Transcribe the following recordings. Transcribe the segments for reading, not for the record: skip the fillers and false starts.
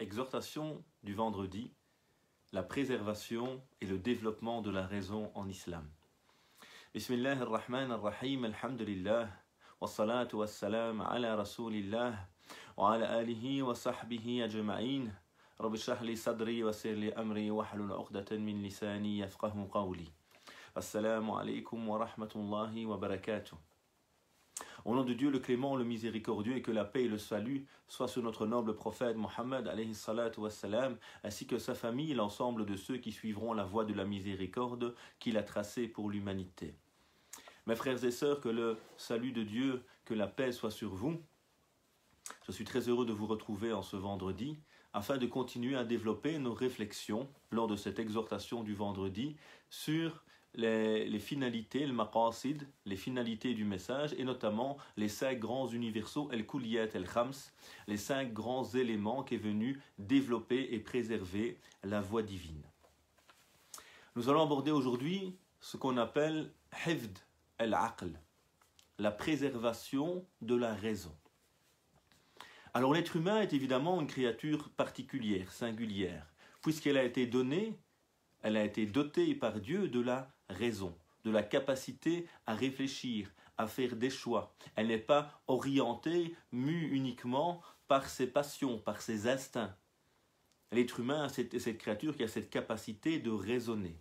Exhortation du vendredi, la préservation et le développement de la raison en islam. Bismillah ar-Rahman ar-Rahim, alhamdulillah, wa salatu wa salam ala rasulillah, wa ala alihi wa sahbihi ajma'in, rabbi shrah li sadri wa sir li amri wa hlul 'uqdatan min lisani yafqahu qawli. Assalamu alaikum wa rahmatullahi wa barakatuh. Au nom de Dieu le clément, le miséricordieux, et que la paix et le salut soient sur notre noble prophète Mohammed alayhi salatu wassalam, ainsi que sa famille et l'ensemble de ceux qui suivront la voie de la miséricorde qu'il a tracée pour l'humanité. Mes frères et sœurs, que le salut de Dieu, que la paix soit sur vous. Je suis très heureux de vous retrouver en ce vendredi afin de continuer à développer nos réflexions lors de cette exhortation du vendredi sur les finalités, le maqasid, les finalités du message, et notamment les 5 grands universaux, el-Kulliyat el-Khams, les 5 grands éléments qui est venu développer et préserver la voie divine. Nous allons aborder aujourd'hui ce qu'on appelle hifd el-aql, la préservation de la raison. Alors l'être humain est évidemment une créature particulière, singulière, puisqu'elle a été donnée, elle a été dotée par Dieu de la raison, de la capacité à réfléchir, à faire des choix. Elle n'est pas orientée, mue uniquement par ses passions, par ses instincts. L'être humain, c'est cette créature qui a cette capacité de raisonner,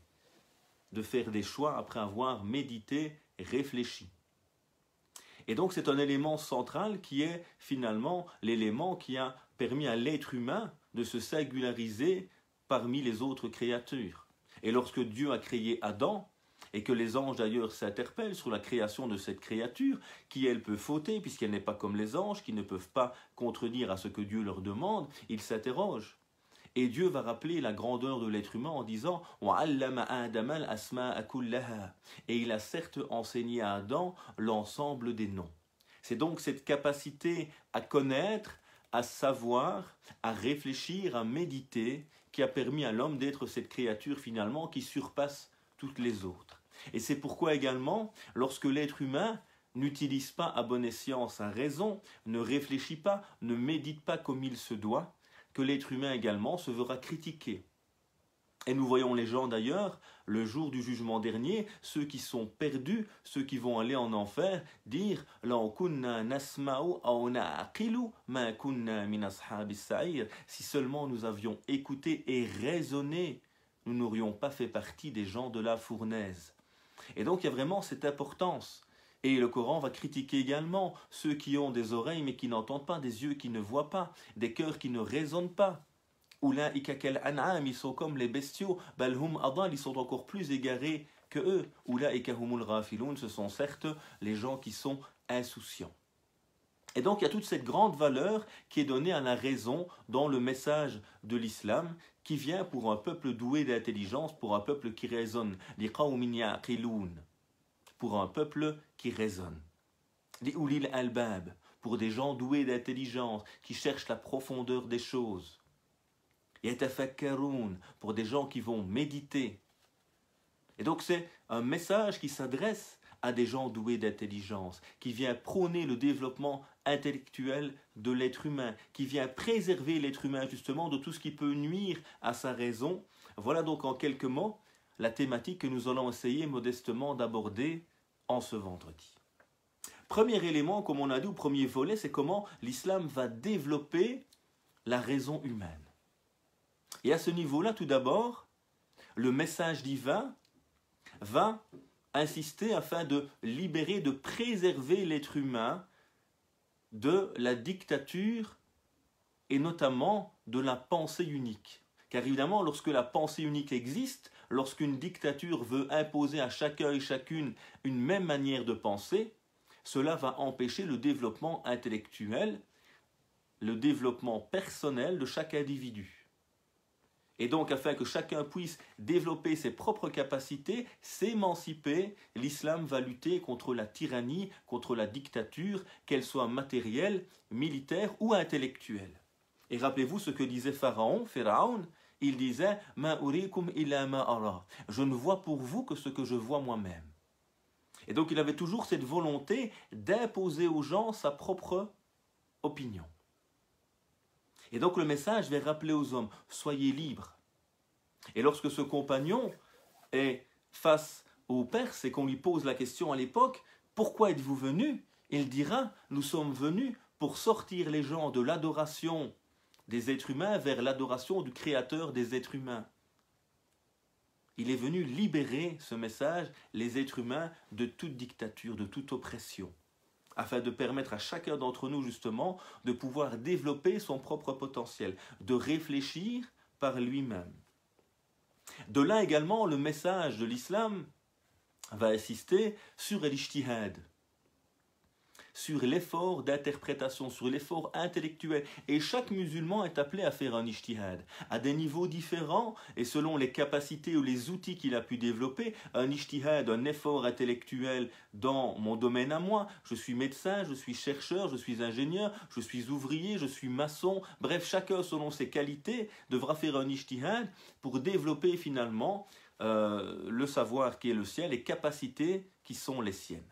de faire des choix après avoir médité, réfléchi. Et donc c'est un élément central qui est finalement l'élément qui a permis à l'être humain de se singulariser parmi les autres créatures. Et lorsque Dieu a créé Adam, et que les anges d'ailleurs s'interpellent sur la création de cette créature, qui elle peut fauter, puisqu'elle n'est pas comme les anges, qui ne peuvent pas contredire à ce que Dieu leur demande, ils s'interrogent. Et Dieu va rappeler la grandeur de l'être humain en disant « Et il a certes enseigné à Adam l'ensemble des noms. » C'est donc cette capacité à connaître, à savoir, à réfléchir, à méditer, qui a permis à l'homme d'être cette créature finalement qui surpasse toutes les autres. Et c'est pourquoi également, lorsque l'être humain n'utilise pas à bon escient sa raison, ne réfléchit pas, ne médite pas comme il se doit, que l'être humain également se verra critiquer. Et nous voyons les gens d'ailleurs, le jour du jugement dernier, ceux qui sont perdus, ceux qui vont aller en enfer, dire « Si seulement nous avions écouté et raisonné, nous n'aurions pas fait partie des gens de la fournaise. » Et donc il y a vraiment cette importance. Et le Coran va critiquer également ceux qui ont des oreilles mais qui n'entendent pas, des yeux qui ne voient pas, des cœurs qui ne raisonnent pas. Oulaïka kal an'am, ils sont comme les bestiaux, bal hum adal, ils sont encore plus égarés que eux. Oulaïka humul ghafilun, ce sont certes les gens qui sont insouciants. Et donc il y a toute cette grande valeur qui est donnée à la raison dans le message de l'islam, qui vient pour un peuple doué d'intelligence, pour un peuple qui raisonne, li qawmin ya'qilun, pour un peuple qui raisonne. Li ulil albab, pour des gens doués d'intelligence, qui cherchent la profondeur des choses. Yatafakkarun, pour des gens qui vont méditer. Et donc c'est un message qui s'adresse à des gens doués d'intelligence, qui vient prôner le développement intellectuel de l'être humain, qui vient préserver l'être humain justement de tout ce qui peut nuire à sa raison. Voilà donc en quelques mots la thématique que nous allons essayer modestement d'aborder en ce vendredi. Premier élément, comme on a dit, ou premier volet, c'est comment l'islam va développer la raison humaine. Et à ce niveau-là, tout d'abord, le message divin va insister afin de libérer, de préserver l'être humain de la dictature et notamment de la pensée unique. Car évidemment, lorsque la pensée unique existe, lorsqu'une dictature veut imposer à chacun et chacune une même manière de penser, cela va empêcher le développement intellectuel, le développement personnel de chaque individu. Et donc, afin que chacun puisse développer ses propres capacités, s'émanciper, l'islam va lutter contre la tyrannie, contre la dictature, qu'elle soit matérielle, militaire ou intellectuelle. Et rappelez-vous ce que disait Pharaon, il disait « Ma urikum illa ma ara » « Je ne vois pour vous que ce que je vois moi-même ». Et donc il avait toujours cette volonté d'imposer aux gens sa propre opinion. Et donc le message va rappeler aux hommes, soyez libres. Et lorsque ce compagnon est face aux Perses et qu'on lui pose la question à l'époque, pourquoi êtes-vous venus? Il dira, nous sommes venus pour sortir les gens de l'adoration des êtres humains vers l'adoration du Créateur des êtres humains. Il est venu libérer, ce message, les êtres humains de toute dictature, de toute oppression, afin de permettre à chacun d'entre nous, justement, de pouvoir développer son propre potentiel, de réfléchir par lui-même. De là également, le message de l'islam va insister sur l'ijtihad, sur l'effort d'interprétation, sur l'effort intellectuel. Et chaque musulman est appelé à faire un ijtihad, à des niveaux différents, et selon les capacités ou les outils qu'il a pu développer, un ijtihad, un effort intellectuel dans mon domaine à moi. Je suis médecin, je suis chercheur, je suis ingénieur, je suis ouvrier, je suis maçon. Bref, chacun selon ses qualités devra faire un ijtihad pour développer finalement le savoir qui est le sien, les capacités qui sont les siennes.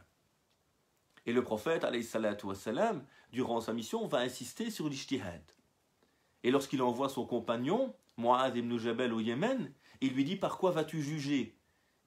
Et le prophète, alayhi salatu wassalam, durant sa mission, va insister sur l'ijtihad. Et lorsqu'il envoie son compagnon, Mu'adh ibn Jabal au Yémen, il lui dit, par quoi vas-tu juger?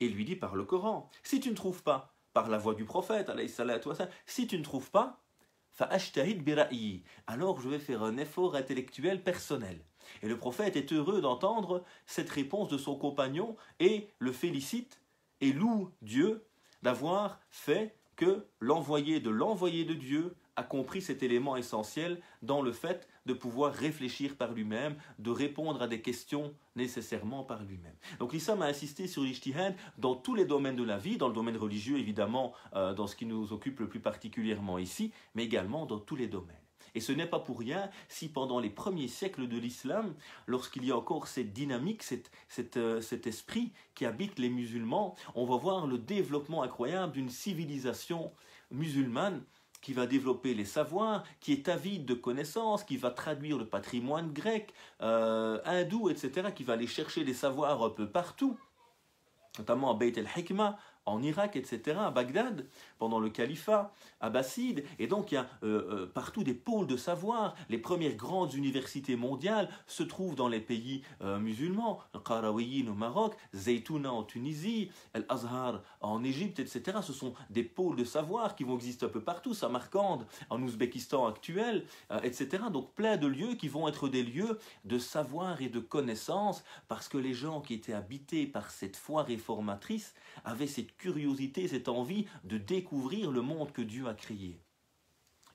Et il lui dit, par le Coran. Si tu ne trouves pas, par la voix du prophète, alayhi salatu wassalam, si tu ne trouves pas, fa'ashtahid bira'i, alors je vais faire un effort intellectuel personnel. Et le prophète est heureux d'entendre cette réponse de son compagnon et le félicite et loue Dieu d'avoir fait que l'envoyé de Dieu a compris cet élément essentiel dans le fait de pouvoir réfléchir par lui-même, de répondre à des questions nécessairement par lui-même. Donc l'islam a insisté sur l'ijtihad dans tous les domaines de la vie, dans le domaine religieux évidemment, dans ce qui nous occupe le plus particulièrement ici, mais également dans tous les domaines. Et ce n'est pas pour rien si pendant les premiers siècles de l'islam, lorsqu'il y a encore cette dynamique, cet esprit qui habite les musulmans, on va voir le développement incroyable d'une civilisation musulmane qui va développer les savoirs, qui est avide de connaissances, qui va traduire le patrimoine grec, hindou, etc., qui va aller chercher des savoirs un peu partout, notamment à Beit el-Hikma, en Irak, etc., à Bagdad, pendant le califat abbasside. Et donc, il y a partout des pôles de savoir. Les premières grandes universités mondiales se trouvent dans les pays musulmans. Qarawiyyin au Maroc, Zaytouna en Tunisie, Al-Azhar en Égypte, etc. Ce sont des pôles de savoir qui vont exister un peu partout. Samarcande en Ouzbékistan actuel, etc. Donc, plein de lieux qui vont être des lieux de savoir et de connaissance, parce que les gens qui étaient habités par cette foi réformatrice avaient cette curiosité, cette envie de découvrir le monde que Dieu a créé.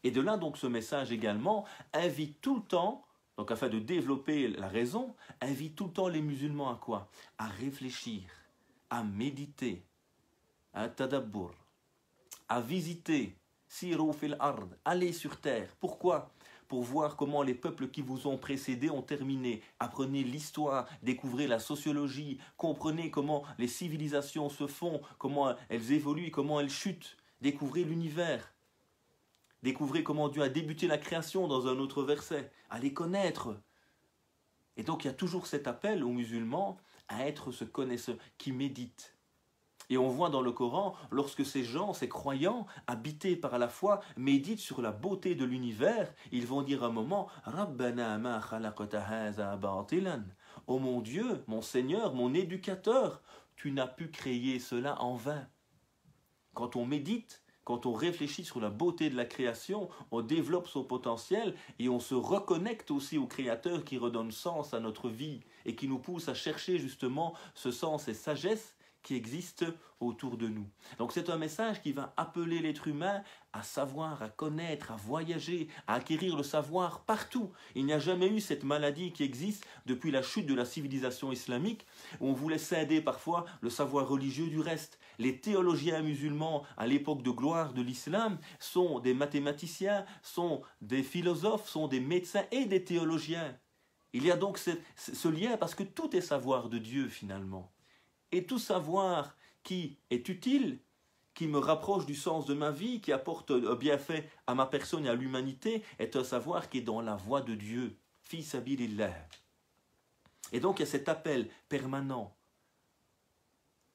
Et de là donc ce message également invite tout le temps, donc afin de développer la raison, invite tout le temps les musulmans à quoi? À réfléchir, à méditer, à tadabbur, à visiter, siru fil ard, aller sur terre. Pourquoi? Pour voir comment les peuples qui vous ont précédés ont terminé. Apprenez l'histoire, découvrez la sociologie, comprenez comment les civilisations se font, comment elles évoluent, comment elles chutent. Découvrez l'univers. Découvrez comment Dieu a débuté la création dans un autre verset. Allez connaître. Et donc il y a toujours cet appel aux musulmans à être ce connaisseur qui médite. Et on voit dans le Coran, lorsque ces gens, ces croyants, habités par la foi, méditent sur la beauté de l'univers, ils vont dire un moment « Rabbana ma khalaqta haza batilan » « Oh mon Dieu, mon Seigneur, mon éducateur, tu n'as pu créer cela en vain. » Quand on médite, quand on réfléchit sur la beauté de la création, on développe son potentiel et on se reconnecte aussi au Créateur qui redonne sens à notre vie et qui nous pousse à chercher justement ce sens et sagesse qui existent autour de nous. Donc c'est un message qui va appeler l'être humain à savoir, à connaître, à voyager, à acquérir le savoir partout. Il n'y a jamais eu cette maladie qui existe depuis la chute de la civilisation islamique, où on voulait scinder parfois le savoir religieux du reste. Les théologiens musulmans à l'époque de gloire de l'islam sont des mathématiciens, sont des philosophes, sont des médecins et des théologiens. Il y a donc ce lien parce que tout est savoir de Dieu finalement. Et tout savoir qui est utile, qui me rapproche du sens de ma vie, qui apporte un bienfait à ma personne et à l'humanité, est un savoir qui est dans la voie de Dieu. Fi sabilillah. Et donc il y a cet appel permanent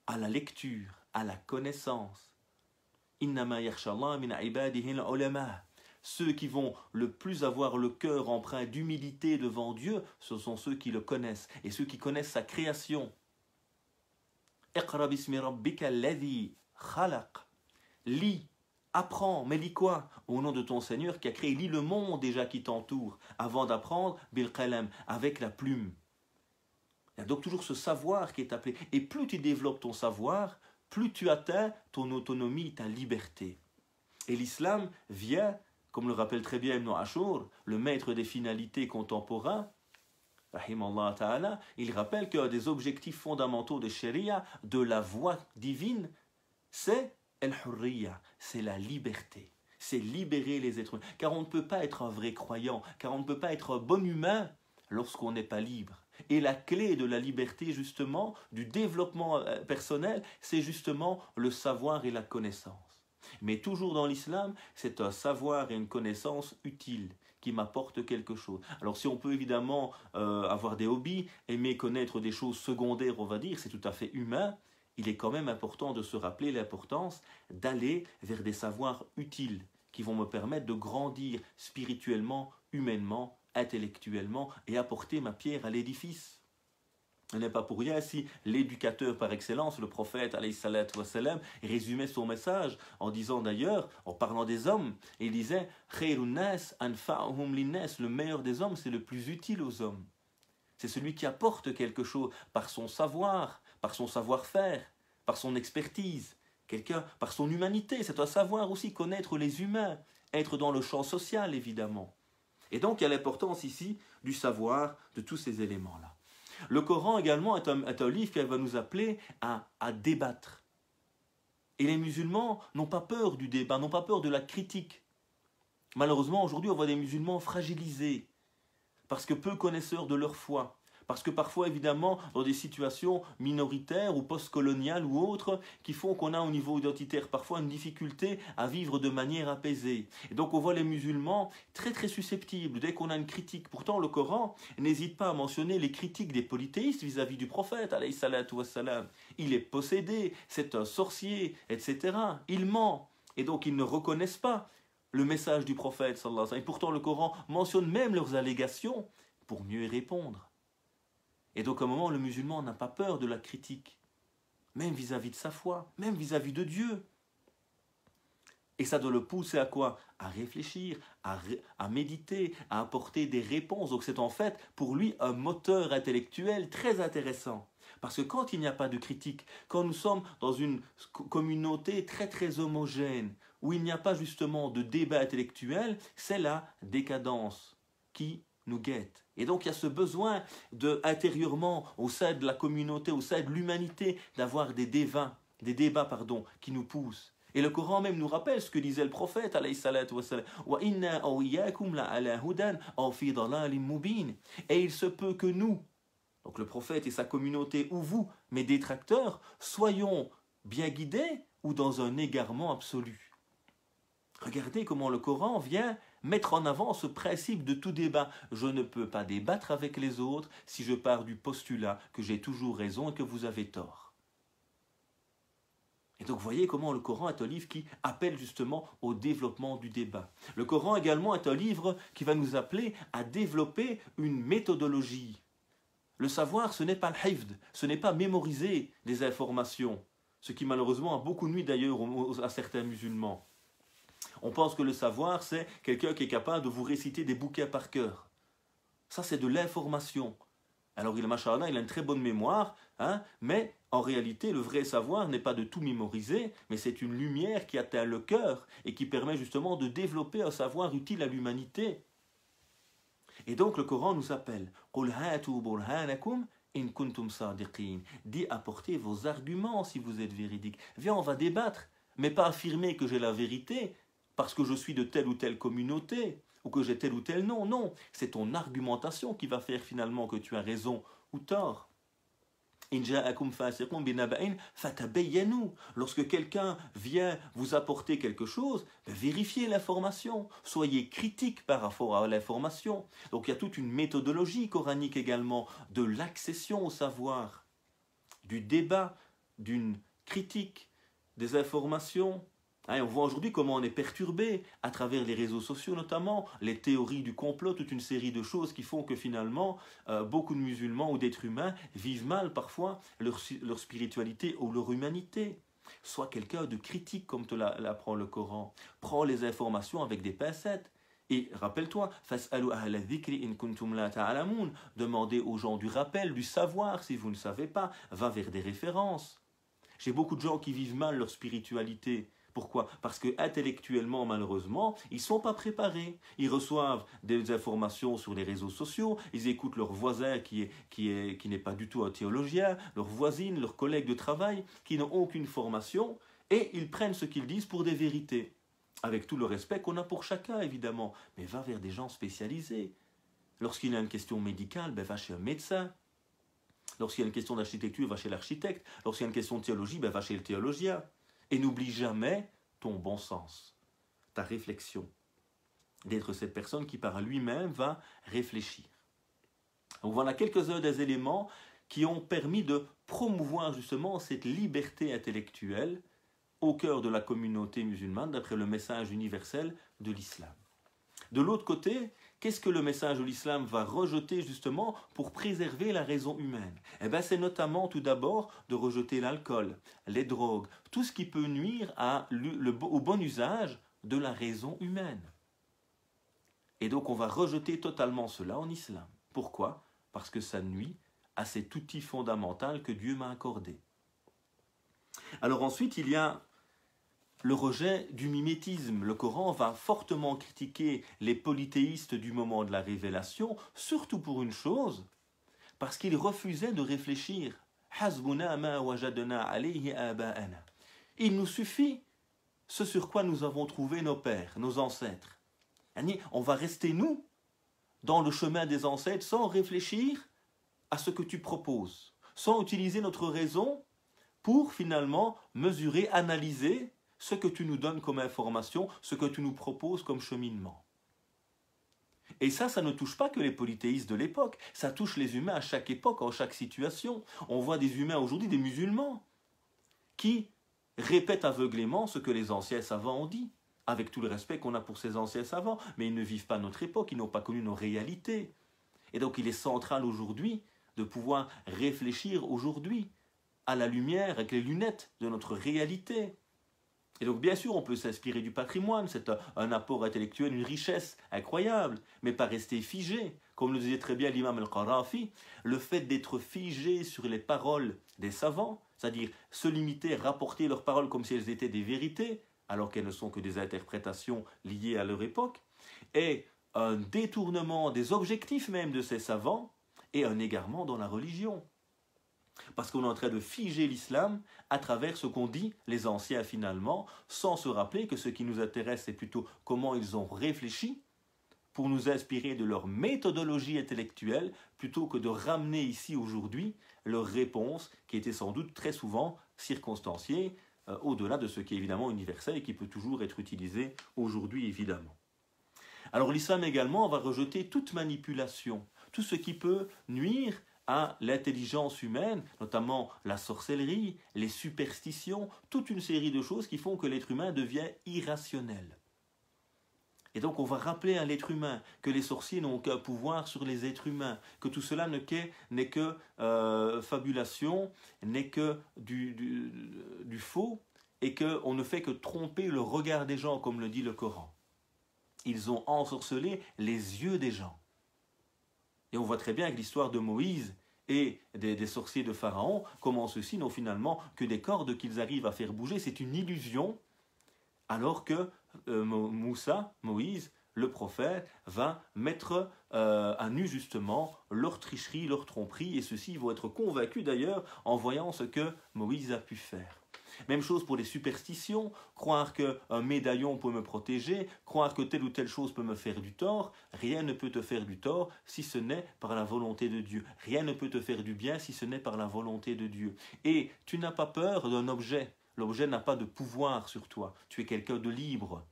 à la lecture, à la connaissance. Innama yakhshallah min ibadihi al-ulama. ceux qui vont le plus avoir le cœur empreint d'humilité devant Dieu, ce sont ceux qui le connaissent et ceux qui connaissent sa création. Iqra bismi rabbika alladhi khalaq. Lis, apprends, mais lis quoi? Au nom de ton Seigneur qui a créé, lis le monde déjà qui t'entoure, avant d'apprendre bil qalam, avec la plume. Il y a donc toujours ce savoir qui est appelé. Et plus tu développes ton savoir, plus tu atteins ton autonomie, ta liberté. Et l'islam vient, comme le rappelle très bien Ibn Ashur, le maître des finalités contemporains, rahimallah ta'ala, il rappelle qu'un des objectifs fondamentaux de Sharia, de la voie divine, c'est al-hurriya, c'est la liberté. C'est libérer les êtres humains. Car on ne peut pas être un vrai croyant, car on ne peut pas être un bon humain lorsqu'on n'est pas libre. Et la clé de la liberté, justement, du développement personnel, c'est justement le savoir et la connaissance. Mais toujours dans l'islam, c'est un savoir et une connaissance utile qui m'apporte quelque chose. Alors si on peut évidemment avoir des hobbies, aimer connaître des choses secondaires, on va dire, c'est tout à fait humain, il est quand même important de se rappeler l'importance d'aller vers des savoirs utiles qui vont me permettre de grandir spirituellement, humainement, intellectuellement et apporter ma pierre à l'édifice. Ce n'est pas pour rien si l'éducateur par excellence, le prophète alayhi salatu wassalam, résumait son message en disant d'ailleurs, en parlant des hommes, il disait Khairun nas anfa'uhum linnas, le meilleur des hommes, c'est le plus utile aux hommes. C'est celui qui apporte quelque chose par son savoir, par son savoir-faire, par son expertise, quelqu'un par son humanité. C'est un savoir aussi connaître les humains, être dans le champ social évidemment. Et donc il y a l'importance ici du savoir de tous ces éléments-là. Le Coran également est un livre qui va nous appeler à débattre. Et les musulmans n'ont pas peur du débat, n'ont pas peur de la critique. Malheureusement, aujourd'hui, on voit des musulmans fragilisés, parce que peu connaisseurs de leur foi. Parce que parfois, évidemment, dans des situations minoritaires ou post-coloniales ou autres, qui font qu'on a au niveau identitaire parfois une difficulté à vivre de manière apaisée. Et donc on voit les musulmans très très susceptibles dès qu'on a une critique. Pourtant le Coran n'hésite pas à mentionner les critiques des polythéistes vis-à-vis du prophète, alayhi salatu wassalam. Il est possédé, c'est un sorcier, etc. Il ment. Et donc ils ne reconnaissent pas le message du prophète, sallallahu alayhi wa sallam. Et pourtant le Coran mentionne même leurs allégations pour mieux y répondre. Et donc à un moment, le musulman n'a pas peur de la critique, même vis-à-vis de sa foi, même vis-à-vis de Dieu. Et ça doit le pousser à quoi? À réfléchir, à méditer, à apporter des réponses. Donc c'est en fait pour lui un moteur intellectuel très intéressant. Parce que quand il n'y a pas de critique, quand nous sommes dans une communauté très très homogène, où il n'y a pas justement de débat intellectuel, c'est la décadence qui nous guette. Et donc il y a ce besoin intérieurement, au sein de la communauté, au sein de l'humanité, d'avoir des débats qui nous poussent. Et le Coran même nous rappelle ce que disait le prophète, alayhi salatu wassalam, wa inna aw iyyakum la ala hudan aw fi dalalin mubin. Et il se peut que nous, donc le prophète et sa communauté, ou vous, mes détracteurs, soyons bien guidés ou dans un égarement absolu. Regardez comment le Coran vient mettre en avant ce principe de tout débat. Je ne peux pas débattre avec les autres si je pars du postulat que j'ai toujours raison et que vous avez tort. Et donc, vous voyez comment le Coran est un livre qui appelle justement au développement du débat. Le Coran également est un livre qui va nous appeler à développer une méthodologie. Le savoir, ce n'est pas le hifd, ce n'est pas mémoriser des informations, ce qui malheureusement a beaucoup nui d'ailleurs à certains musulmans. On pense que le savoir, c'est quelqu'un qui est capable de vous réciter des bouquins par cœur. Ça, c'est de l'information. Alors, machallah, il a une très bonne mémoire, mais en réalité, le vrai savoir n'est pas de tout mémoriser, mais c'est une lumière qui atteint le cœur et qui permet justement de développer un savoir utile à l'humanité. Et donc, le Coran nous appelle « Qul hatu burhanakum in kuntum sadiqin » dit apportez vos arguments si vous êtes véridiques. Viens, on va débattre, mais pas affirmer que j'ai la vérité, parce que je suis de telle ou telle communauté, ou que j'ai tel ou tel nom. Non, c'est ton argumentation qui va faire finalement que tu as raison ou tort. Lorsque quelqu'un vient vous apporter quelque chose, vérifiez l'information. Soyez critique par rapport à l'information. Donc il y a toute une méthodologie coranique également de l'accession au savoir, du débat, d'une critique, des informations, Hein, on voit aujourd'hui comment on est perturbé à travers les réseaux sociaux notamment, les théories du complot, toute une série de choses qui font que finalement beaucoup de musulmans ou d'êtres humains vivent mal parfois leur spiritualité ou leur humanité. Sois quelqu'un de critique comme te l'apprend le Coran. Prends les informations avec des pincettes. Et rappelle-toi, demandez aux gens du rappel, du savoir si vous ne savez pas, va vers des références. J'ai beaucoup de gens qui vivent mal leur spiritualité. Pourquoi? Parce que intellectuellement, malheureusement, ils ne sont pas préparés. Ils reçoivent des informations sur les réseaux sociaux, ils écoutent leur voisin qui n'est pas du tout un théologien, leur voisine, leurs collègues de travail qui n'ont aucune formation, et ils prennent ce qu'ils disent pour des vérités. Avec tout le respect qu'on a pour chacun, évidemment. Mais va vers des gens spécialisés. Lorsqu'il y a une question médicale, va chez un médecin. Lorsqu'il y a une question d'architecture, va chez l'architecte. Lorsqu'il y a une question de théologie, va chez le théologien. Et n'oublie jamais ton bon sens, ta réflexion. D'être cette personne qui par lui-même va réfléchir. Donc voilà quelques-uns des éléments qui ont permis de promouvoir justement cette liberté intellectuelle au cœur de la communauté musulmane, d'après le message universel de l'islam. De l'autre côté, qu'est-ce que le message de l'islam va rejeter justement pour préserver la raison humaine? C'est notamment tout d'abord de rejeter l'alcool, les drogues, tout ce qui peut nuire au bon usage de la raison humaine. Et donc on va rejeter totalement cela en islam. Pourquoi? Parce que ça nuit à cet outil fondamental que Dieu m'a accordé. Alors ensuite, il y a le rejet du mimétisme. Le Coran va fortement critiquer les polythéistes du moment de la révélation, surtout pour une chose, parce qu'ils refusaient de réfléchir. Il nous suffit ce sur quoi nous avons trouvé nos pères, nos ancêtres. On va rester, nous, dans le chemin des ancêtres sans réfléchir à ce que tu proposes, sans utiliser notre raison pour finalement mesurer, analyser ce que tu nous donnes comme information, ce que tu nous proposes comme cheminement. Et ça ne touche pas que les polythéistes de l'époque, ça touche les humains à chaque époque, en chaque situation. On voit des humains aujourd'hui, des musulmans, qui répètent aveuglément ce que les anciens savants ont dit, avec tout le respect qu'on a pour ces anciens savants, mais ils ne vivent pas notre époque, ils n'ont pas connu nos réalités. Et donc il est central aujourd'hui de pouvoir réfléchir aujourd'hui à la lumière, avec les lunettes de notre réalité. Et donc bien sûr on peut s'inspirer du patrimoine, c'est un apport intellectuel, une richesse incroyable, mais pas rester figé. Comme le disait très bien l'imam al-Qarafi, le fait d'être figé sur les paroles des savants, c'est-à-dire se limiter à rapporter leurs paroles comme si elles étaient des vérités, alors qu'elles ne sont que des interprétations liées à leur époque, est un détournement des objectifs même de ces savants et un égarement dans la religion. Parce qu'on est en train de figer l'islam à travers ce qu'ont dit les anciens finalement, sans se rappeler que ce qui nous intéresse, c'est plutôt comment ils ont réfléchi pour nous inspirer de leur méthodologie intellectuelle, plutôt que de ramener ici aujourd'hui leurs réponses, qui étaient sans doute très souvent circonstanciées, au-delà de ce qui est évidemment universel et qui peut toujours être utilisé aujourd'hui évidemment. Alors l'islam également va rejeter toute manipulation, tout ce qui peut nuire à l'intelligence humaine, notamment la sorcellerie, les superstitions, toute une série de choses qui font que l'être humain devient irrationnel. Et donc on va rappeler à l'être humain que les sorciers n'ont aucun pouvoir sur les êtres humains, que tout cela n'est que fabulation, n'est que du faux, et qu'on ne fait que tromper le regard des gens, comme le dit le Coran. Ils ont ensorcelé les yeux des gens. Et on voit très bien que l'histoire de Moïse et des sorciers de Pharaon, comment ceux-ci n'ont finalement que des cordes qu'ils arrivent à faire bouger. C'est une illusion, alors que Moïse, le prophète, va mettre à nu justement leur tricherie, leur tromperie, et ceux-ci vont être convaincus d'ailleurs en voyant ce que Moïse a pu faire. Même chose pour les superstitions, croire qu'un médaillon peut me protéger, croire que telle ou telle chose peut me faire du tort. Rien ne peut te faire du tort si ce n'est par la volonté de Dieu. Rien ne peut te faire du bien si ce n'est par la volonté de Dieu. Et tu n'as pas peur d'un objet. L'objet n'a pas de pouvoir sur toi. Tu es quelqu'un de libre.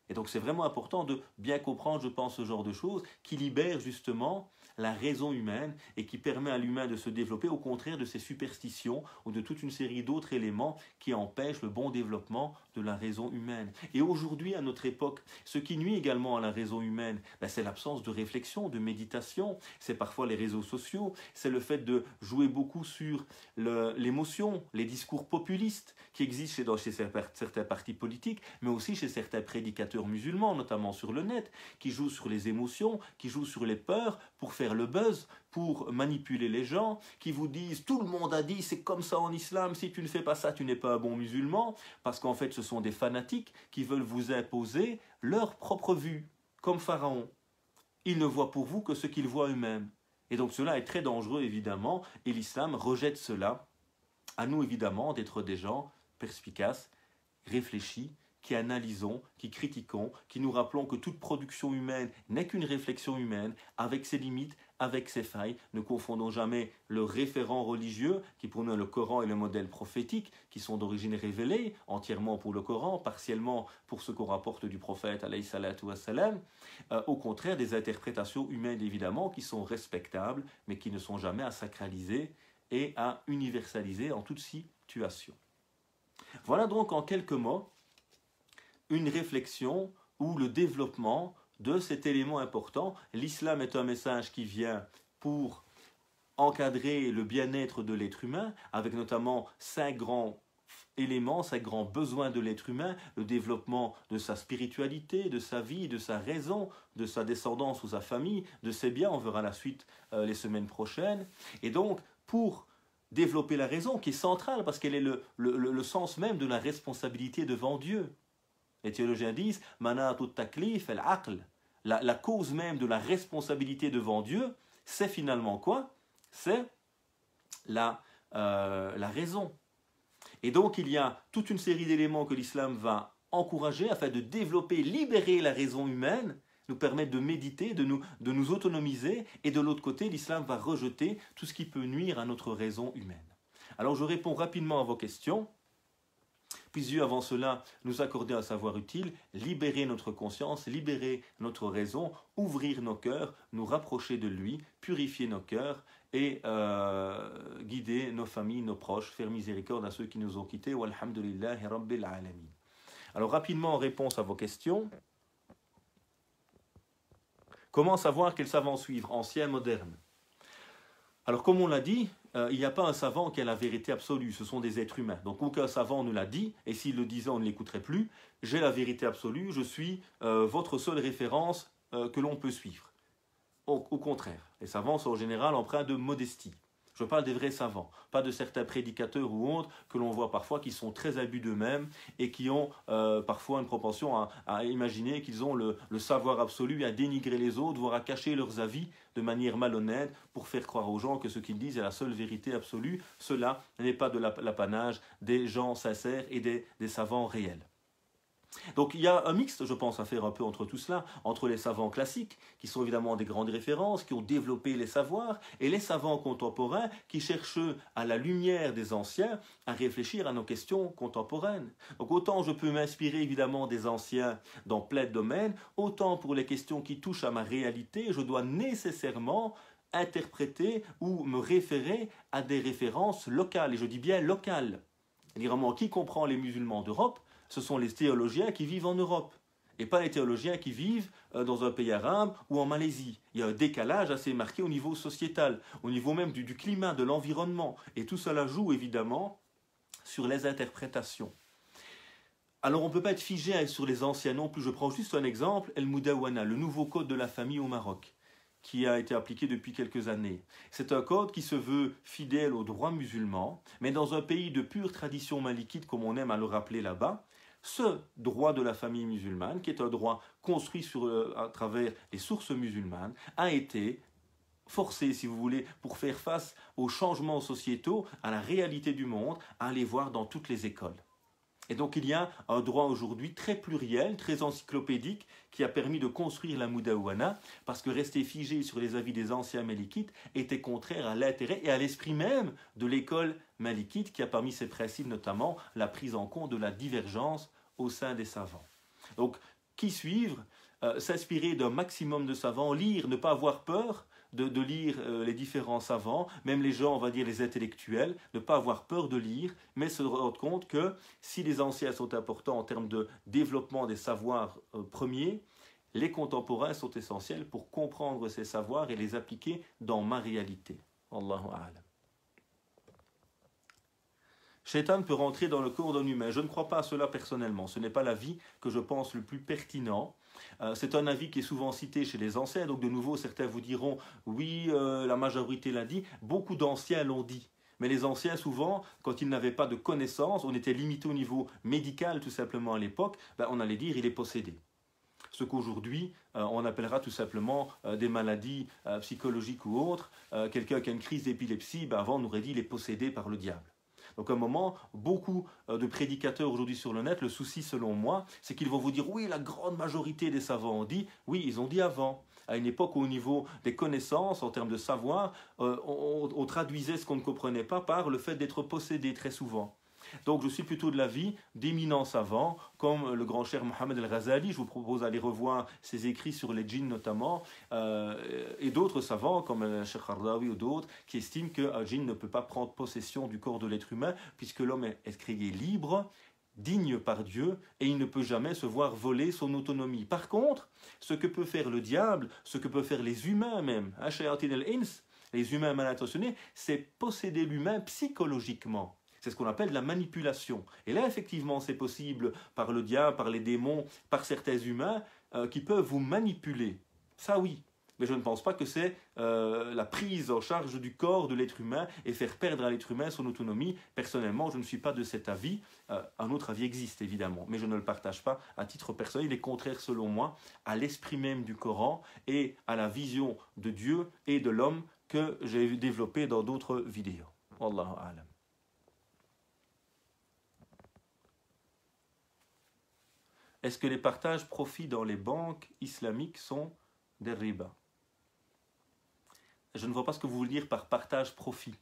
Et donc c'est vraiment important de bien comprendre, je pense, ce genre de choses qui libère justement la raison humaine et qui permet à l'humain de se développer, au contraire de ses superstitions ou de toute une série d'autres éléments qui empêchent le bon développement de la raison humaine. Et aujourd'hui, à notre époque, ce qui nuit également à la raison humaine, c'est l'absence de réflexion, de méditation, c'est parfois les réseaux sociaux, c'est le fait de jouer beaucoup sur l'émotion, les discours populistes qui existent chez certains partis politiques, mais aussi chez certains prédicateurs musulmans, notamment sur le net, qui jouent sur les émotions, qui jouent sur les peurs pour faire le buzz, pour manipuler les gens, qui vous disent tout le monde a dit c'est comme ça en islam, si tu ne fais pas ça tu n'es pas un bon musulman, parce qu'en fait ce sont des fanatiques qui veulent vous imposer leur propre vue, comme Pharaon. Ils ne voient pour vous que ce qu'ils voient eux-mêmes. Et donc cela est très dangereux évidemment, et l'islam rejette cela. À nous évidemment d'être des gens perspicaces, réfléchis, qui analysons, qui critiquons, qui nous rappelons que toute production humaine n'est qu'une réflexion humaine, avec ses limites, avec ses failles. Ne confondons jamais le référent religieux, qui pour nous est le Coran et le modèle prophétique, qui sont d'origine révélée, entièrement pour le Coran, partiellement pour ce qu'on rapporte du prophète, alayhi salatu wassalam. Au contraire, des interprétations humaines évidemment, qui sont respectables, mais qui ne sont jamais à sacraliser et à universaliser en toute situation. Voilà donc en quelques mots une réflexion ou le développement de cet élément important. L'islam est un message qui vient pour encadrer le bien-être de l'être humain, avec notamment 5 grands éléments, 5 grands besoins de l'être humain, le développement de sa spiritualité, de sa vie, de sa raison, de sa descendance ou sa famille, de ses biens, on verra la suite les semaines prochaines. Et donc, pour développer la raison, qui est centrale, parce qu'elle est le sens même de la responsabilité devant Dieu. Les théologiens disent « Manatut taklif el-aql ». La cause même de la responsabilité devant Dieu, c'est finalement quoi? C'est la raison. Et donc il y a toute une série d'éléments que l'islam va encourager afin de développer, libérer la raison humaine, nous permettre de méditer, de nous autonomiser, et de l'autre côté, l'islam va rejeter tout ce qui peut nuire à notre raison humaine. Alors je réponds rapidement à vos questions. Puisse Dieu avant cela nous accorder un savoir utile, libérer notre conscience, libérer notre raison, ouvrir nos cœurs, nous rapprocher de lui, purifier nos cœurs et guider nos familles, nos proches, faire miséricorde à ceux qui nous ont quittés. Walhamdulillahi Rabbil Alamin. Alors rapidement en réponse à vos questions, comment savoir quel savant suivre, ancien, moderne? Alors comme on l'a dit, il n'y a pas un savant qui a la vérité absolue, ce sont des êtres humains. Donc aucun savant ne l'a dit, et s'il le disait, on ne l'écouterait plus. J'ai la vérité absolue, je suis votre seule référence que l'on peut suivre. Au contraire, les savants sont en général empreints de modestie. Je parle des vrais savants, pas de certains prédicateurs ou autres que l'on voit parfois qui sont très imbus d'eux-mêmes et qui ont parfois une propension à imaginer qu'ils ont le savoir absolu, à dénigrer les autres, voire à cacher leurs avis de manière malhonnête pour faire croire aux gens que ce qu'ils disent est la seule vérité absolue. Cela n'est pas de l'apanage des gens sincères et des savants réels. Donc il y a un mixte, je pense, à faire un peu entre tout cela, entre les savants classiques, qui sont évidemment des grandes références, qui ont développé les savoirs, et les savants contemporains qui cherchent, à la lumière des anciens, à réfléchir à nos questions contemporaines. Donc autant je peux m'inspirer évidemment des anciens dans plein de domaines, autant pour les questions qui touchent à ma réalité, je dois nécessairement interpréter ou me référer à des références locales, et je dis bien locales. C'est-à-dire, qui comprend les musulmans d'Europe? Ce sont les théologiens qui vivent en Europe, et pas les théologiens qui vivent dans un pays arabe ou en Malaisie. Il y a un décalage assez marqué au niveau sociétal, au niveau même du climat, de l'environnement, et tout cela joue évidemment sur les interprétations. Alors on ne peut pas être figé sur les anciens non plus. Je prends juste un exemple, El Moudawana, le nouveau code de la famille au Maroc, qui a été appliqué depuis quelques années. C'est un code qui se veut fidèle au droit musulman, mais dans un pays de pure tradition malikite, comme on aime à le rappeler là-bas, ce droit de la famille musulmane, qui est un droit construit à travers les sources musulmanes, a été forcé, si vous voulez, pour faire face aux changements sociétaux, à la réalité du monde, à aller voir dans toutes les écoles. Et donc il y a un droit aujourd'hui très pluriel, très encyclopédique, qui a permis de construire la Moudawana, parce que rester figé sur les avis des anciens malikites était contraire à l'intérêt et à l'esprit même de l'école malikite, qui a parmi ses principes notamment la prise en compte de la divergence au sein des savants. Donc, qui suivre? S'inspirer d'un maximum de savants, lire, ne pas avoir peur de lire les différents savants, même les gens, on va dire les intellectuels, ne pas avoir peur de lire, mais se rendre compte que si les anciens sont importants en termes de développement des savoirs premiers, les contemporains sont essentiels pour comprendre ces savoirs et les appliquer dans ma réalité. Allahu a'lam. Shaitan peut rentrer dans le corps d'un humain. Je ne crois pas à cela personnellement. Ce n'est pas l'avis que je pense le plus pertinent. C'est un avis qui est souvent cité chez les anciens. Donc de nouveau, certains vous diront, oui, la majorité l'a dit. Beaucoup d'anciens l'ont dit. Mais les anciens, souvent, quand ils n'avaient pas de connaissances, on était limité au niveau médical tout simplement à l'époque, on allait dire il est possédé. Ce qu'aujourd'hui, on appellera tout simplement des maladies psychologiques ou autres. Quelqu'un qui a une crise d'épilepsie, avant on aurait dit il est possédé par le diable. Donc à un moment, beaucoup de prédicateurs aujourd'hui sur le net, le souci selon moi, c'est qu'ils vont vous dire oui, la grande majorité des savants ont dit, oui, ils ont dit avant. À une époque où au niveau des connaissances, en termes de savoir, on traduisait ce qu'on ne comprenait pas par le fait d'être possédé très souvent. Donc je suis plutôt de l'avis d'éminents savants, comme le grand cher Mohammed El-Ghazali, je vous propose d'aller revoir ses écrits sur les djinns notamment, et d'autres savants comme le Cheikh Qaradawi ou d'autres, qui estiment qu'un djinn ne peut pas prendre possession du corps de l'être humain, puisque l'homme est créé libre, digne par Dieu, et il ne peut jamais se voir voler son autonomie. Par contre, ce que peut faire le diable, ce que peuvent faire les humains même, Shayatin al-Ins, les humains mal intentionnés, c'est posséder l'humain psychologiquement. C'est ce qu'on appelle la manipulation. Et là, effectivement, c'est possible par le diable, par les démons, par certains humains qui peuvent vous manipuler. Ça, oui. Mais je ne pense pas que c'est la prise en charge du corps de l'être humain et faire perdre à l'être humain son autonomie. Personnellement, je ne suis pas de cet avis. Un autre avis existe, évidemment, mais je ne le partage pas à titre personnel. Il est contraire, selon moi, à l'esprit même du Coran et à la vision de Dieu et de l'homme que j'ai développé dans d'autres vidéos. Wallahu a'lam. Est-ce que les partages profits dans les banques islamiques sont des riba? Je ne vois pas ce que vous voulez dire par partage profit.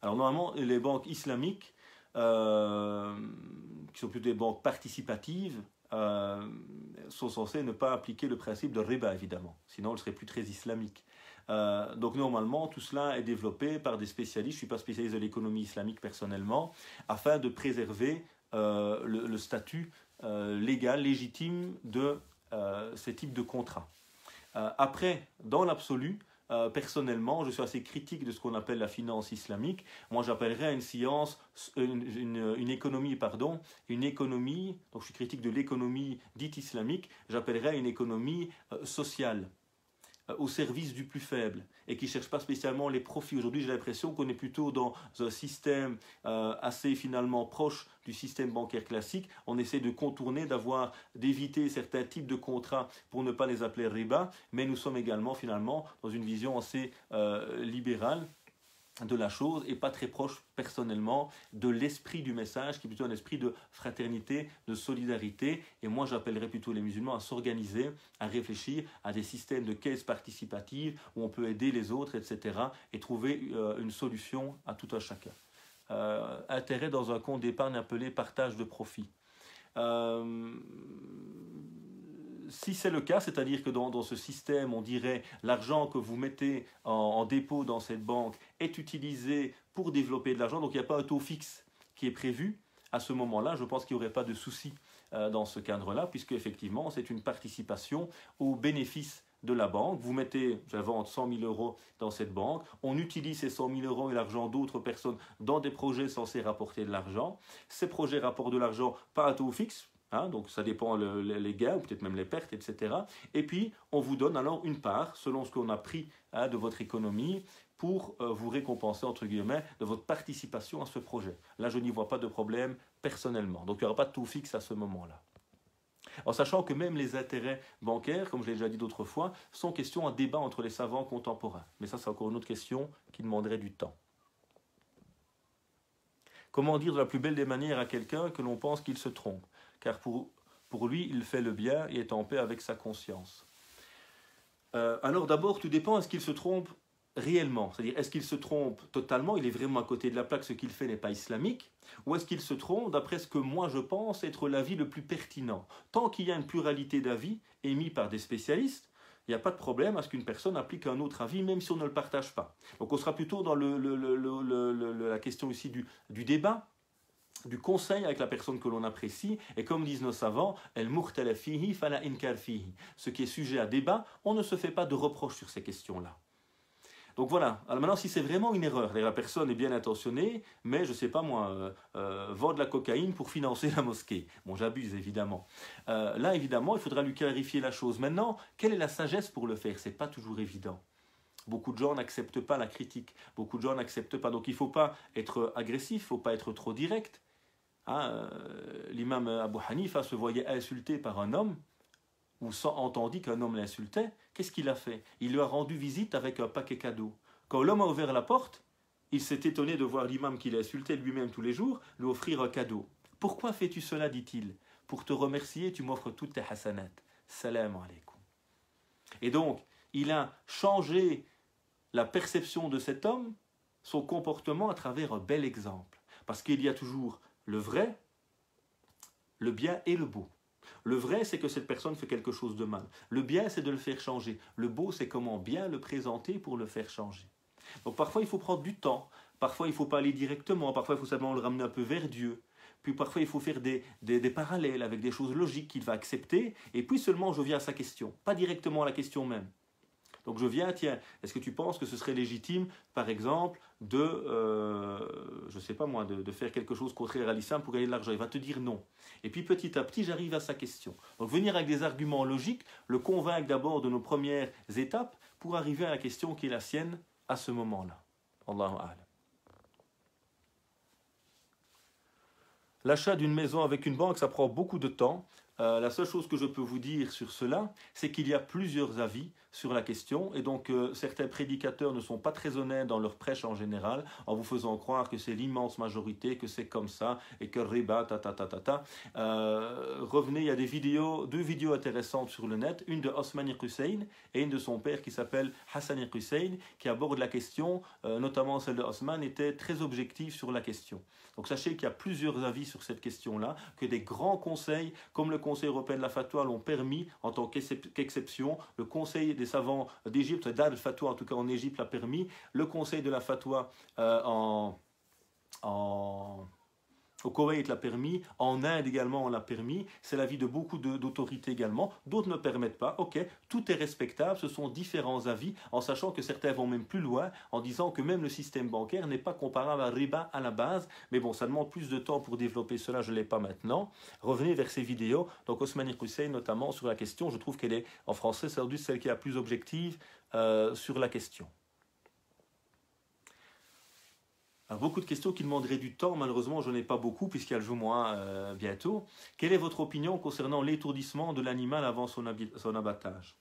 Alors normalement, les banques islamiques, qui sont plutôt des banques participatives, sont censées ne pas appliquer le principe de riba, évidemment. Sinon, elles seraient plus très islamiques. Donc normalement, tout cela est développé par des spécialistes. Je ne suis pas spécialiste de l'économie islamique personnellement, afin de préserver le statut légal, légitime de ces types de contrats. Après, dans l'absolu, personnellement, je suis assez critique de ce qu'on appelle la finance islamique. Moi, j'appellerais une science, une économie, donc je suis critique de l'économie dite islamique, j'appellerais une économie sociale, au service du plus faible et qui ne cherche pas spécialement les profits. Aujourd'hui, j'ai l'impression qu'on est plutôt dans un système assez finalement proche du système bancaire classique. On essaie de contourner, d'éviter certains types de contrats pour ne pas les appeler riba, mais nous sommes également finalement dans une vision assez libérale de la chose et pas très proche personnellement de l'esprit du message qui est plutôt un esprit de fraternité, de solidarité, et moi j'appellerais plutôt les musulmans à s'organiser, à réfléchir à des systèmes de caisses participatives où on peut aider les autres, etc. et trouver une solution à tout un chacun. Intérêt dans un compte d'épargne appelé partage de profit. Si c'est le cas, c'est-à-dire que dans ce système, on dirait l'argent que vous mettez en dépôt dans cette banque est utilisé pour développer de l'argent, donc il n'y a pas un taux fixe qui est prévu, à ce moment-là, je pense qu'il n'y aurait pas de souci dans ce cadre-là, puisque effectivement, c'est une participation aux bénéfices de la banque. Vous mettez, j'invente, 100 000 euros dans cette banque, on utilise ces 100 000 euros et l'argent d'autres personnes dans des projets censés rapporter de l'argent. Ces projets rapportent de l'argent, pas à taux fixe, donc ça dépend les gains ou peut-être même les pertes, etc. Et puis on vous donne alors une part selon ce qu'on a pris de votre économie pour vous récompenser entre guillemets de votre participation à ce projet. Là je n'y vois pas de problème personnellement. Donc il n'y aura pas de taux fixe à ce moment-là. En sachant que même les intérêts bancaires, comme je l'ai déjà dit d'autres fois, sont question à débat entre les savants contemporains. Mais ça c'est encore une autre question qui demanderait du temps. Comment dire de la plus belle des manières à quelqu'un que l'on pense qu'il se trompe? Car pour lui, il fait le bien et est en paix avec sa conscience. Alors d'abord, tout dépend, est-ce qu'il se trompe réellement? C'est-à-dire, est-ce qu'il se trompe totalement, il est vraiment à côté de la plaque, ce qu'il fait n'est pas islamique? Ou est-ce qu'il se trompe d'après ce que moi je pense être l'avis le plus pertinent? Tant qu'il y a une pluralité d'avis émis par des spécialistes, il n'y a pas de problème à ce qu'une personne applique un autre avis, même si on ne le partage pas. Donc on sera plutôt dans la question ici du débat, du conseil avec la personne que l'on apprécie, et comme disent nos savants, ce qui est sujet à débat, on ne se fait pas de reproches sur ces questions-là. Donc voilà, alors maintenant si c'est vraiment une erreur, la personne est bien intentionnée, mais je ne sais pas moi, vend de la cocaïne pour financer la mosquée. Bon, j'abuse évidemment. Là évidemment, il faudra lui clarifier la chose. Maintenant, quelle est la sagesse pour le faire? Ce n'est pas toujours évident. Beaucoup de gens n'acceptent pas la critique, beaucoup de gens n'acceptent pas. Donc il ne faut pas être agressif, il ne faut pas être trop direct. Hein, l'imam Abu Hanifa se voyait insulté par un homme, ou entendit qu'un homme l'insultait. Qu'est-ce qu'il a fait? Il lui a rendu visite avec un paquet cadeau. Quand l'homme a ouvert la porte, il s'est étonné de voir l'imam qu'il insultait lui-même tous les jours, lui offrir un cadeau. Pourquoi fais-tu cela, dit-il? Pour te remercier, tu m'offres toutes tes hasanat. Salam alaikum. Et donc, il a changé la perception de cet homme, son comportement à travers un bel exemple. Parce qu'il y a toujours le vrai, le bien et le beau. Le vrai, c'est que cette personne fait quelque chose de mal. Le bien, c'est de le faire changer. Le beau, c'est comment bien le présenter pour le faire changer. Donc parfois, il faut prendre du temps. Parfois, il ne faut pas aller directement. Parfois, il faut simplement le ramener un peu vers Dieu. Puis parfois, il faut faire des parallèles avec des choses logiques qu'il va accepter. Et puis seulement, je viens à sa question. Pas directement à la question même. Donc je viens, tiens, est-ce que tu penses que ce serait légitime, par exemple, je ne sais pas moi, de faire quelque chose contraire à l'islam pour gagner de l'argent? Il va te dire non. Et puis petit à petit, j'arrive à sa question. Donc venir avec des arguments logiques, le convaincre d'abord de nos premières étapes pour arriver à la question qui est la sienne à ce moment-là. Allahu a'lam. L'achat d'une maison avec une banque, ça prend beaucoup de temps. La seule chose que je peux vous dire sur cela, c'est qu'il y a plusieurs avis sur la question, et donc certains prédicateurs ne sont pas très honnêtes dans leur prêche en général, en vous faisant croire que c'est l'immense majorité, que c'est comme ça, et que riba, revenez, il y a deux vidéos intéressantes sur le net, une de Osman Hussein et une de son père qui s'appelle Hassan Hussein, qui aborde la question, notamment celle de Osman, était très objective sur la question. Donc sachez qu'il y a plusieurs avis sur cette question-là, que des grands conseils, comme le Conseil européen de la fatwa, l'ont permis en tant qu'exception. Le Conseil des savants d'Égypte, Dar al-Fatwa en tout cas en Égypte, l'a permis. Le Conseil de la fatwa au Koweït l'a permis, en Inde également on l'a permis, c'est l'avis de beaucoup d'autorités également, d'autres ne permettent pas, ok, tout est respectable, ce sont différents avis, en sachant que certains vont même plus loin, en disant que même le système bancaire n'est pas comparable à riba à la base, mais bon, ça demande plus de temps pour développer cela, je ne l'ai pas maintenant. Revenez vers ces vidéos, donc Osman Hussein notamment sur la question, je trouve qu'elle est, en français, c'est celle qui est la plus objective sur la question. Alors, beaucoup de questions qui demanderaient du temps, malheureusement je n'en ai pas beaucoup puisqu'il y a le Jumu'ah bientôt. Quelle est votre opinion concernant l'étourdissement de l'animal avant son abattage?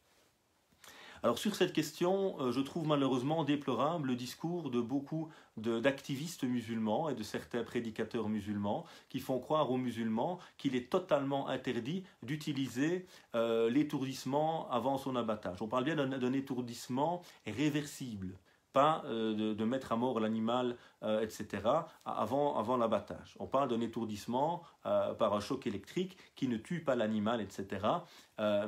Alors sur cette question, je trouve malheureusement déplorable le discours de beaucoup d'activistes musulmans et de certains prédicateurs musulmans qui font croire aux musulmans qu'il est totalement interdit d'utiliser l'étourdissement avant son abattage. On parle bien d'un étourdissement réversible. Pas de mettre à mort l'animal, etc., avant l'abattage. On parle d'un étourdissement par un choc électrique qui ne tue pas l'animal, etc.,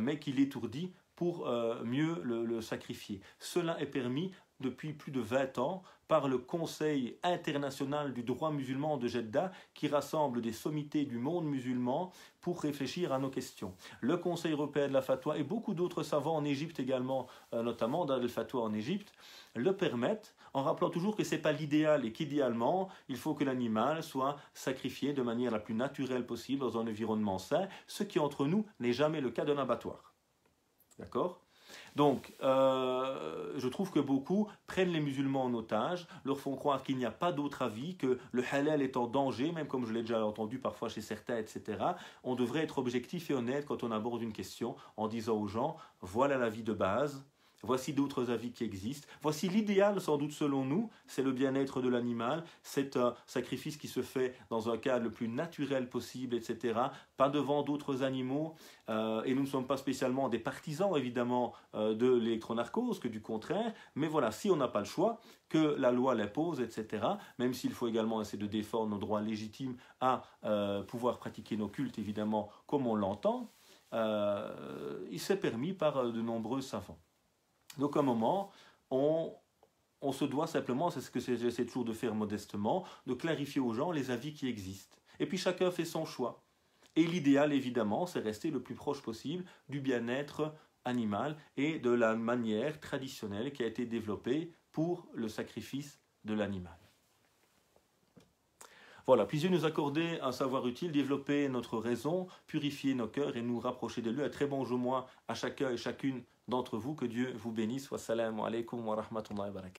mais qui l'étourdit pour mieux le sacrifier. Cela est permis depuis plus de 20 ans par le Conseil international du droit musulman de Jeddah qui rassemble des sommités du monde musulman pour réfléchir à nos questions. Le Conseil européen de la fatwa et beaucoup d'autres savants en Égypte également, notamment dans le fatwa en Égypte, le permettent en rappelant toujours que ce n'est pas l'idéal et qu'idéalement il faut que l'animal soit sacrifié de manière la plus naturelle possible dans un environnement sain, ce qui entre nous n'est jamais le cas d'un abattoir. D'accord ? Donc, je trouve que beaucoup prennent les musulmans en otage, leur font croire qu'il n'y a pas d'autre avis, que le halal est en danger, même comme je l'ai déjà entendu parfois chez certains, etc. On devrait être objectif et honnête quand on aborde une question en disant aux gens, voilà l'avis de base, voici d'autres avis qui existent. Voici l'idéal, sans doute selon nous, c'est le bien-être de l'animal. C'est un sacrifice qui se fait dans un cadre le plus naturel possible, etc. Pas devant d'autres animaux. Et nous ne sommes pas spécialement des partisans, évidemment, de l'électronarcose, que du contraire. Mais voilà, si on n'a pas le choix, que la loi l'impose, etc. Même s'il faut également essayer de défendre nos droits légitimes à pouvoir pratiquer nos cultes, évidemment, comme on l'entend, il s'est permis par de nombreux savants. Donc à un moment, on se doit simplement, c'est ce que j'essaie toujours de faire modestement, de clarifier aux gens les avis qui existent. Et puis chacun fait son choix. Et l'idéal, évidemment, c'est rester le plus proche possible du bien-être animal et de la manière traditionnelle qui a été développée pour le sacrifice de l'animal. Voilà, puis Dieu nous accordait un savoir utile, développer notre raison, purifier nos cœurs et nous rapprocher de lui. Un très bon jour à chacun et chacune d'entre vous. Que Dieu vous bénisse. Wassalamu alaikum wa rahmatullahi wa barakatuh.